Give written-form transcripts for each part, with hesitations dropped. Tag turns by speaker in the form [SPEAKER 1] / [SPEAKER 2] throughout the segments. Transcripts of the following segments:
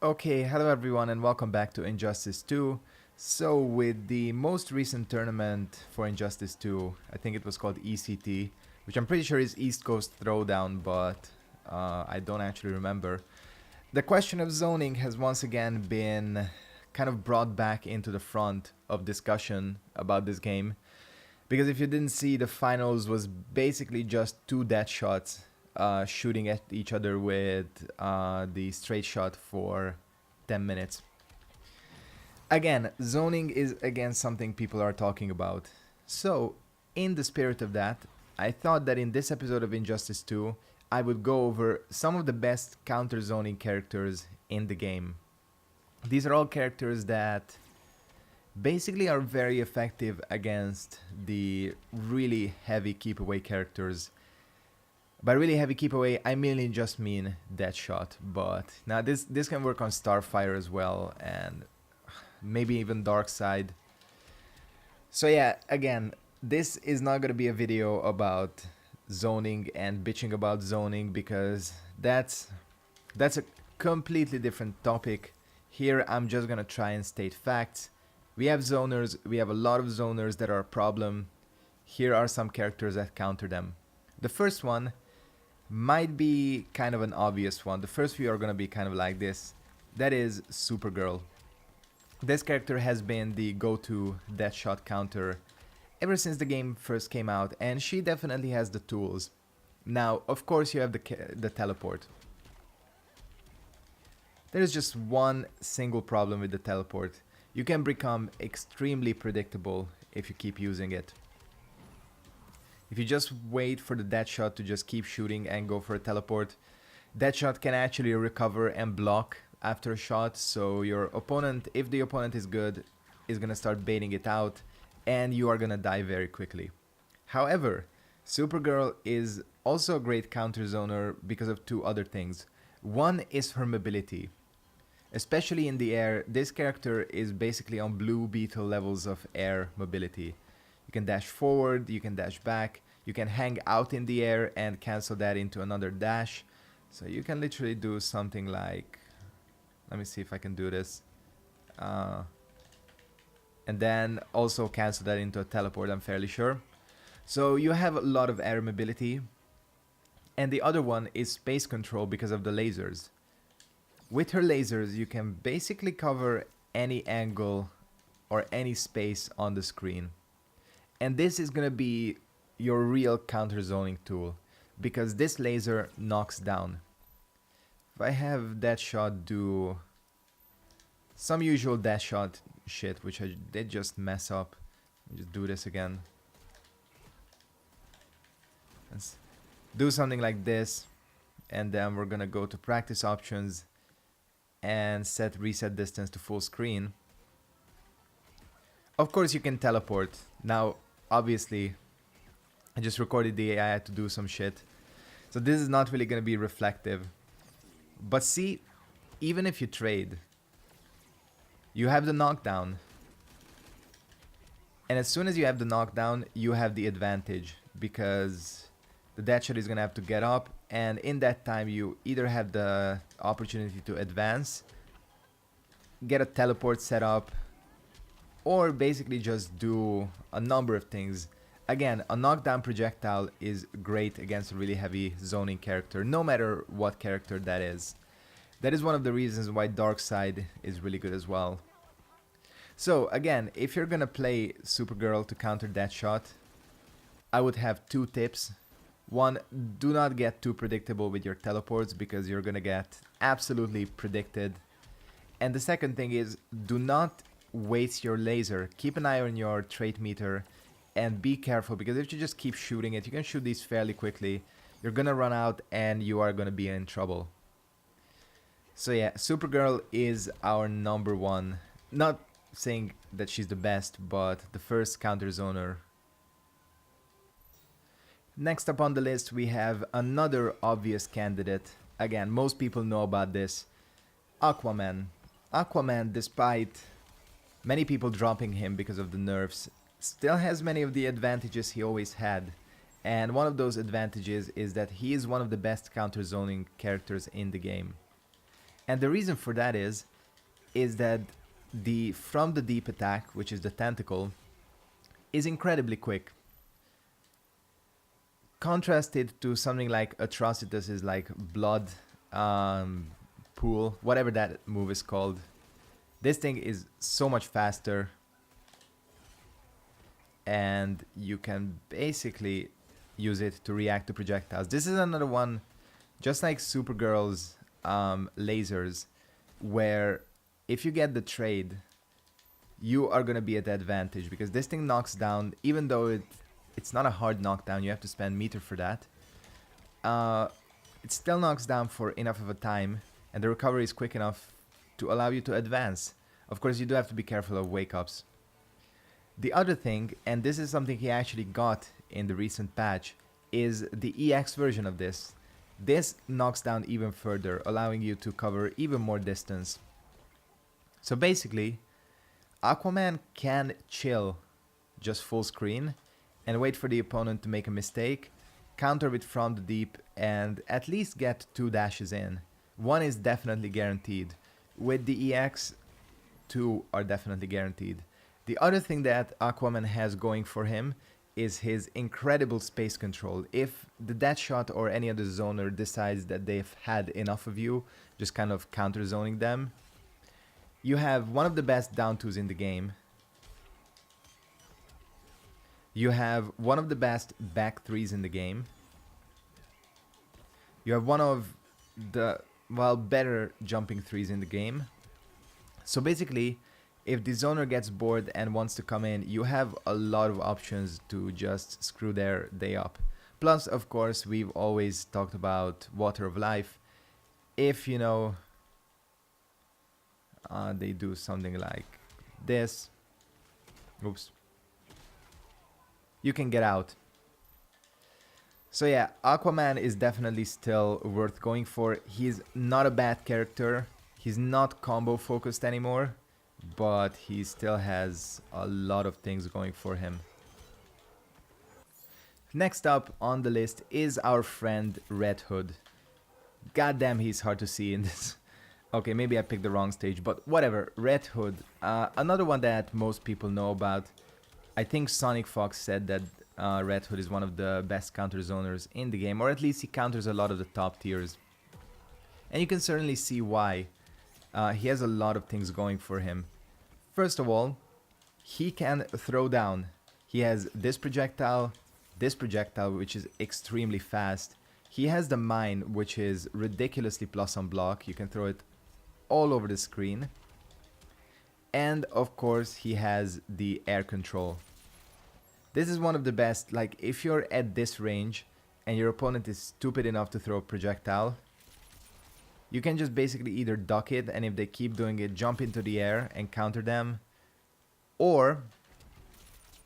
[SPEAKER 1] Okay, hello everyone and welcome back to Injustice 2. So with the most recent tournament for Injustice 2, I think it was called ECT, which I'm pretty sure is East Coast Throwdown, but I don't actually remember. The question of zoning has once again been kind of brought back into the front of discussion about this game. Because if you didn't see, the finals was basically just two dead shots shooting at each other with the straight shot for 10 minutes. Again, zoning is again something people are talking about. So, in the spirit of that, I thought that in this episode of Injustice 2, I would go over some of the best counter zoning characters in the game. These are all characters that basically are very effective against the really heavy keep away characters. By really heavy keep away, I mainly just mean Deadshot, but now this can work on Starfire as well, and maybe even Darkseid. So yeah, again, this is not gonna be a video about zoning and bitching about zoning because that's a completely different topic. Here I'm just gonna try and state facts. We have zoners, we have a lot of zoners that are a problem. Here are some characters that counter them. The first one might be kind of an obvious one. The first few are gonna be kind of like this. That is Supergirl. This character has been the go-to Deadshot counter ever since the game first came out, and she definitely has the tools. Now, of course, you have the teleport. There is just one single problem with the teleport. You can become extremely predictable if you keep using it. If you just wait for the Deadshot to just keep shooting and go for a teleport, Deadshot can actually recover and block after a shot, so your opponent, if the opponent is good, is gonna start baiting it out, and you are gonna die very quickly. However, Supergirl is also a great counter zoner because of two other things. One is her mobility. Especially in the air, this character is basically on Blue Beetle levels of air mobility. You can dash forward, you can dash back, you can hang out in the air and cancel that into another dash. So you can literally do something like, let me see if I can do this. And then also cancel that into a teleport, I'm fairly sure. So you have a lot of air mobility. And the other one is space control because of the lasers. With her lasers, you can basically cover any angle or any space on the screen. And this is gonna be your real counter zoning tool because this laser knocks down. If I have Deadshot do some usual Deadshot shit, which I did just mess up. Let me just do this again. Let's do something like this, and then we're gonna go to practice options and set reset distance to full screen. Of course you can teleport. Now, obviously, I just recorded the AI to do some shit. So this is not really going to be reflective. But see, even if you trade, you have the knockdown. And as soon as you have the knockdown, you have the advantage. Because the Deadshot is going to have to get up. And in that time, you either have the opportunity to advance, get a teleport set up, or basically just do a number of things. Again, a knockdown projectile is great against a really heavy zoning character, no matter what character that is. That is one of the reasons why Darkseid is really good as well. So again, if you're gonna play Supergirl to counter Deadshot, I would have two tips. One, do not get too predictable with your teleports because you're gonna get absolutely predicted. And the second thing is, do not waste your laser. Keep an eye on your trait meter and be careful because if you just keep shooting it, you can shoot these fairly quickly. You're gonna run out and you are gonna be in trouble. So yeah, Supergirl is our number one. Not saying that she's the best, but the first counter zoner. Next up on the list we have another obvious candidate. Again, most people know about this. Aquaman. Aquaman, despite many people dropping him because of the nerfs, still has many of the advantages he always had. And one of those advantages is that he is one of the best counter zoning characters in the game. And the reason for that is that the from the deep attack, which is the tentacle, is incredibly quick. Contrasted to something like Atrocitus is like blood pool, whatever that move is called. This thing is so much faster, and you can basically use it to react to projectiles. This is another one, just like Supergirl's lasers, where if you get the trade, you are going to be at advantage, because this thing knocks down, even though it's not a hard knockdown, you have to spend meter for that. It still knocks down for enough of a time, and the recovery is quick enough to allow you to advance. Of course, you do have to be careful of wake-ups. The other thing, and this is something he actually got in the recent patch, is the EX version of this. This knocks down even further, allowing you to cover even more distance. So basically, Aquaman can chill just full screen and wait for the opponent to make a mistake, counter with from the deep, and at least get 2 dashes in. 1 is definitely guaranteed. With the EX, 2 are definitely guaranteed. The other thing that Aquaman has going for him is his incredible space control. If the Deadshot or any other zoner decides that they've had enough of you, just kind of counter zoning them, you have one of the best down twos in the game. You have one of the best back threes in the game. You have one of the, well, better jumping threes in the game. So basically, if the zoner gets bored and wants to come in, you have a lot of options to just screw their day up. Plus, of course, we've always talked about Water of Life. If, you know, they do something like this, oops, you can get out. So yeah, Aquaman is definitely still worth going for. He's not a bad character. He's not combo focused anymore, but he still has a lot of things going for him. Next up on the list is our friend Red Hood. Goddamn, he's hard to see in this. Okay, maybe I picked the wrong stage, but whatever. Red Hood, another one that most people know about. I think Sonic Fox said that Red Hood is one of the best counter zoners in the game, or at least he counters a lot of the top tiers. And you can certainly see why. He has a lot of things going for him. First of all, he can throw down. He has this projectile, which is extremely fast. He has the mine, which is ridiculously plus on block. You can throw it all over the screen. And of course, he has the air control. This is one of the best. Like, if you're at this range and your opponent is stupid enough to throw a projectile, you can just basically either duck it, and if they keep doing it, jump into the air and counter them. Or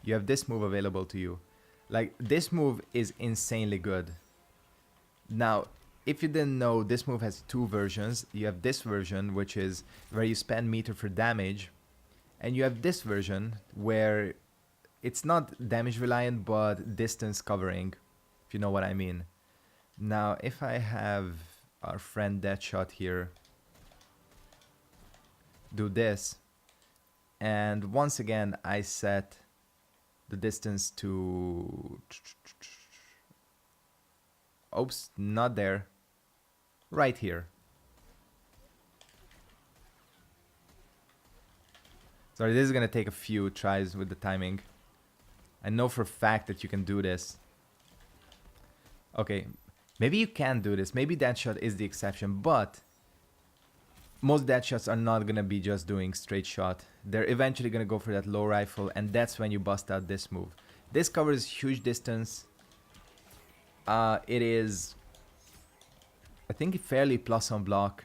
[SPEAKER 1] you have this move available to you. Like, this move is insanely good. Now, if you didn't know, this move has 2 versions. You have this version, which is where you spend meter for damage. And you have this version where it's not damage reliant, but distance covering, if you know what I mean. Now, if I have our friend Deadshot here do this, and once again I set the distance to, oops, not there, right here. Sorry, this is gonna take a few tries with the timing. I know for a fact that you can do this. Okay, maybe you can do this. Maybe Deadshot is the exception, but most Deadshots are not gonna be just doing straight shot. They're eventually gonna go for that low rifle, and that's when you bust out this move. This covers huge distance. It is, I think, fairly plus on block,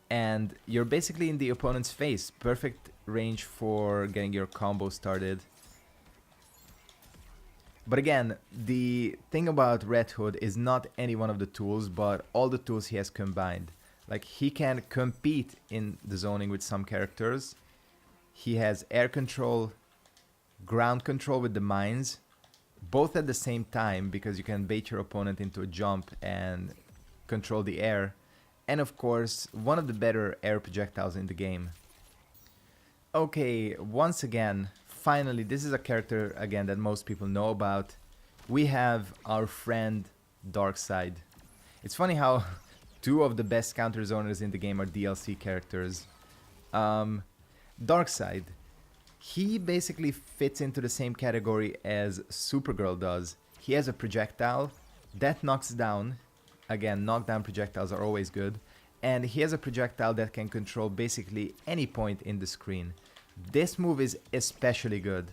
[SPEAKER 1] and you're basically in the opponent's face. Perfect range for getting your combo started. But again, the thing about Red Hood is not any one of the tools, but all the tools he has combined. Like, he can compete in the zoning with some characters. He has air control, ground control with the mines, both at the same time, because you can bait your opponent into a jump and control the air. and of course, one of the better air projectiles in the game. Okay, once again, finally, this is a character, again, that most people know about. We have our friend Darkseid. It's funny how two of the best counter-zoners in the game are DLC characters. Darkseid, he basically fits into the same category as Supergirl does. He has a projectile that knocks down. Again, knockdown projectiles are always good. And he has a projectile that can control basically any point in the screen. This move is especially good.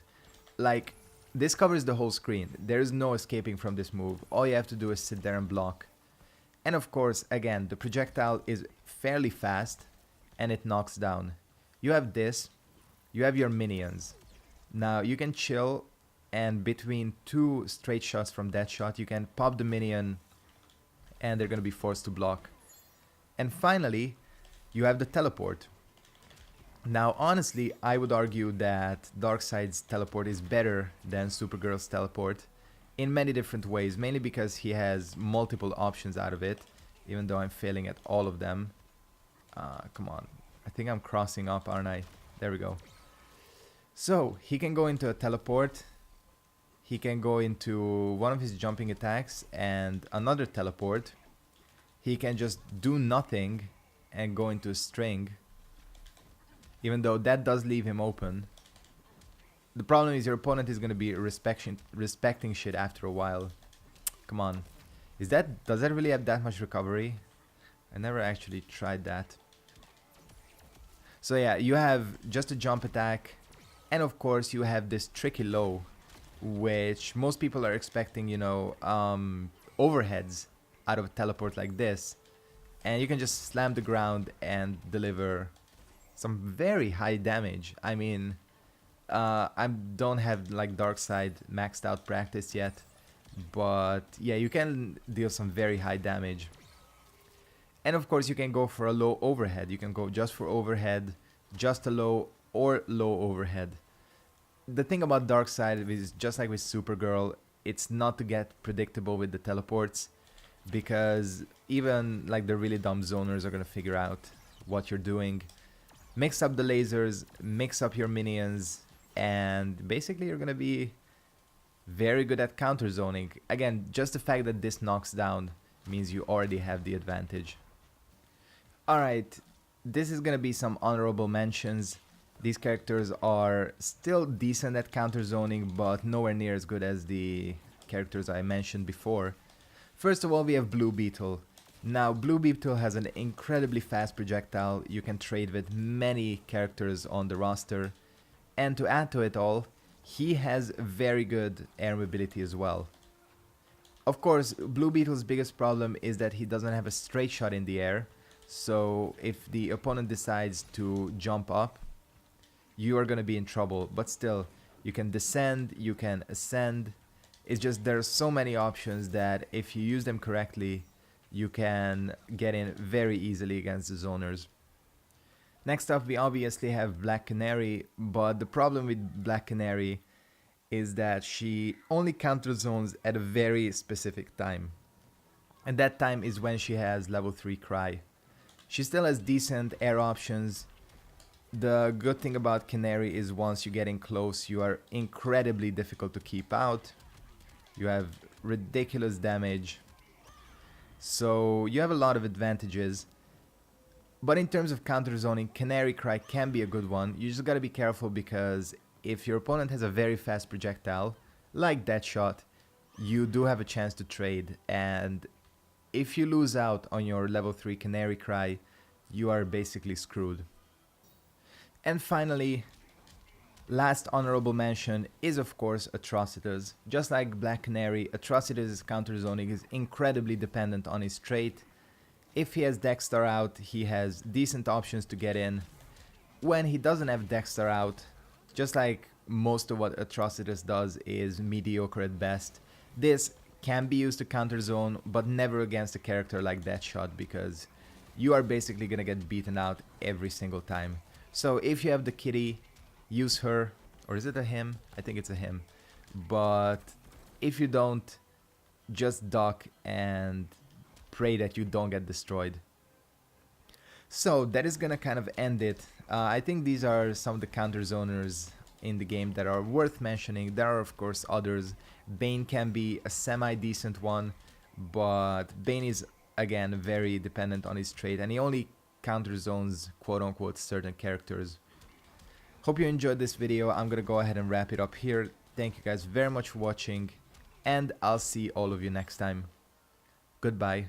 [SPEAKER 1] Like, this covers the whole screen. There is no escaping from this move. All you have to do is sit there and block. And of course, again, the projectile is fairly fast and it knocks down. You have this, you have your minions. Now you can chill, and between two straight shots from that shot, you can pop the minion and they're gonna be forced to block. And finally, you have the teleport. Now honestly, I would argue that Darkseid's teleport is better than Supergirl's teleport in many different ways, mainly because he has multiple options out of it, even though I'm failing at all of them. Come on. I think I'm crossing up, aren't I? There we go. So, he can go into a teleport. He can go into one of his jumping attacks and another teleport. He can just do nothing and go into a string, even though that does leave him open. The problem is your opponent is going to be respecting shit after a while. Come on. Does that really have that much recovery? I never actually tried that. So yeah, you have just a jump attack, and of course you have this tricky low, which most people are expecting, you know, overheads out of a teleport like this. And you can just slam the ground and deliver some very high damage. I mean, I don't have like Darkseid maxed out practice yet, but yeah, you can deal some very high damage. And of course you can go for a low overhead. You can go just for overhead, just a low, or low overhead. The thing about Darkseid is, just like with Supergirl, it's not to get predictable with the teleports, because even like the really dumb zoners are gonna figure out what you're doing. Mix up the lasers, mix up your minions, and basically you're gonna be very good at counter zoning. Again, just the fact that this knocks down means you already have the advantage. Alright, this is gonna be some honorable mentions. These characters are still decent at counter zoning, but nowhere near as good as the characters I mentioned before. First of all, we have Blue Beetle. Now, Blue Beetle has an incredibly fast projectile. You can trade with many characters on the roster. And to add to it all, he has very good air mobility as well. Of course, Blue Beetle's biggest problem is that he doesn't have a straight shot in the air. So if the opponent decides to jump up, you are going to be in trouble. But still, you can descend, you can ascend. It's just there are so many options that if you use them correctly, you can get in very easily against the zoners. Next up, we obviously have Black Canary, but the problem with Black Canary is that she only counter zones at a very specific time. And that time is when she has level 3 Cry. She still has decent air options. The good thing about Canary is once you get in close, you are incredibly difficult to keep out. You have ridiculous damage. So you have a lot of advantages. But in terms of counter zoning, Canary Cry can be a good one. You just gotta be careful, because if your opponent has a very fast projectile, like that shot, you do have a chance to trade. And if you lose out on your level 3 Canary Cry, you are basically screwed. And finally, last honorable mention is of course Atrocitus. Just like Black Canary, Atrocitus' counter zoning is incredibly dependent on his trait. If he has Dexter out, he has decent options to get in. When he doesn't have Dexter out, just like most of what Atrocitus does is mediocre at best, this can be used to counter zone, but never against a character like Deathshot, because you are basically gonna get beaten out every single time. So if you have the kitty, use her. Or is it a him? I think it's a him. But if you don't, just duck and pray that you don't get destroyed. So that is gonna kind of end it. I think these are some of the counter zoners in the game that are worth mentioning. There are of course others. Bane can be a semi-decent one, but Bane is again very dependent on his trait, and he only counter zones quote-unquote certain characters. Hope you enjoyed this video. I'm gonna go ahead and wrap it up here. Thank you guys very much for watching, and I'll see all of you next time. Goodbye.